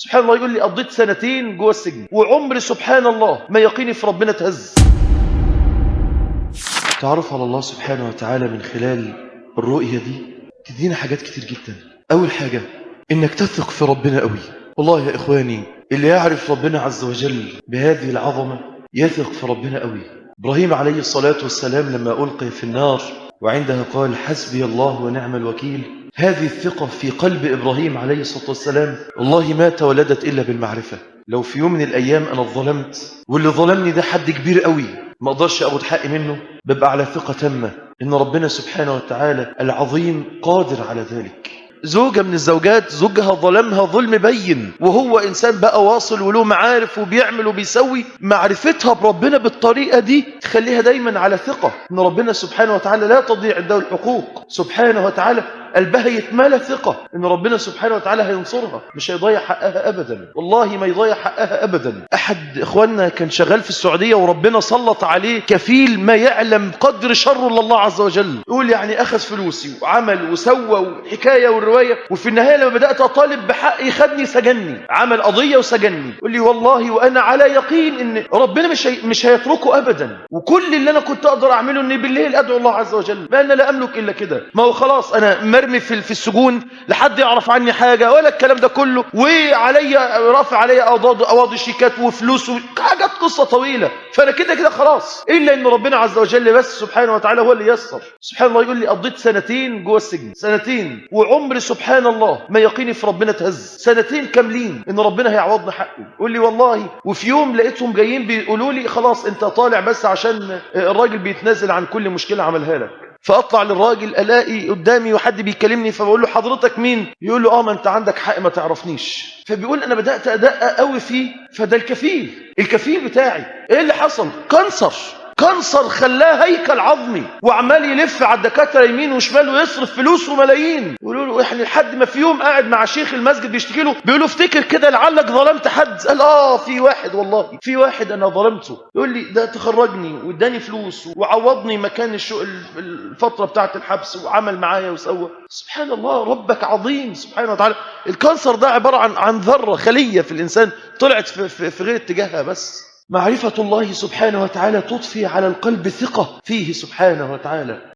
سبحان الله، يقول لي قضيت سنتين جوه السجن وعمري سبحان الله ما يقيني في ربنا تهز. تعرف على الله سبحانه وتعالى من خلال الرؤية دي تدينا حاجات كتير جدا. أول حاجة إنك تثق في ربنا قوي. والله يا إخواني اللي يعرف ربنا عز وجل بهذه العظمة يثق في ربنا قوي. إبراهيم عليه الصلاة والسلام لما ألقي في النار وعندها قال حسبي الله ونعم الوكيل، هذه الثقة في قلب إبراهيم عليه الصلاة والسلام والله ما تولدت إلا بالمعرفة. لو في يوم من الأيام أنا ظلمت واللي ظلمني ده حد كبير قوي ما أقدرش أخد حقي منه، ببقى على ثقة تامة إن ربنا سبحانه وتعالى العظيم قادر على ذلك. زوجة من الزوجات زوجها ظلمها ظلم بين وهو إنسان بقى واصل وله معارف وبيعمل وبيسوي، معرفتها بربنا بالطريقة دي تخليها دايما على ثقة إن ربنا سبحانه وتعالى لا تضيع عنده الحقوق سبحانه وتعالى. قلبها يتمالى ثقة إن ربنا سبحانه وتعالى هينصرها، مش هيضيع حقها أبدا، والله ما يضيع حقها أبدا. أحد إخواننا كان شغال في السعودية وربنا سلط عليه كفيل ما يعلم قدر شر الله عز وجل، يقول يعني أخذ فلوسي وعمل وسوى وحكاية والرواية، وفي النهاية لما بدأت أطالب بحقي خدني سجني، عمل قضية وسجني. يقول لي والله وأنا على يقين إن ربنا مش هيتركه أبدا، وكل اللي أنا كنت أقدر أعمله إني بالليل أدعو الله عز وجل، ما أنا لا أملك إلا كده، ما هو خلاص أنا مرمي في السجون لحد يعرف عني حاجة ولا الكلام ده كله، وعلي رافع علي أواضي شيكات وفلوس حاجات قصة طويلة، فأنا كده خلاص، إلا إن ربنا عز وجل بس سبحانه وتعالى هو اللي يسر. سبحان الله، يقول لي قضيت سنتين جوه السجن، سنتين وعمري سبحان الله ما يقيني في ربنا تهز، سنتين كاملين إن ربنا هيعوضنا حقي. يقول لي والله وفي يوم لقيتهم جايين بيقولوا لي خلاص أنت طالع بس عشان الراجل بيتنازل عن كل مشكلة عملها لك. فأطلع للراجل ألاقي قدامي وحد بيكلمني، فبقول له حضرتك مين؟ يقول له ما أنت عندك حق ما تعرفنيش. فبيقول أنا بدأت أدقق قوي فيه، فده الكفيل بتاعي. إيه اللي حصل؟ كانسر خلاه هيكل عظمي وعمال يلف على الدكاتره يمين وشمال ويصرف فلوس وملايين. يقولوا له احنا لحد ما في يوم قاعد مع شيخ المسجد بيشتكي له، بيقول له افتكر كده لعلك ظلمت حد. قال في واحد، والله في واحد انا ظلمته. يقول لي ده تخرجني واداني فلوس وعوضني مكان الفتره بتاعه الحبس وعمل معايا وسوى. سبحان الله، ربك عظيم سبحانه وتعالى. الكانسر ده عباره عن ذره خليه في الانسان طلعت في غير اتجاهها. بس معرفة الله سبحانه وتعالى تضفي على القلب ثقة فيه سبحانه وتعالى.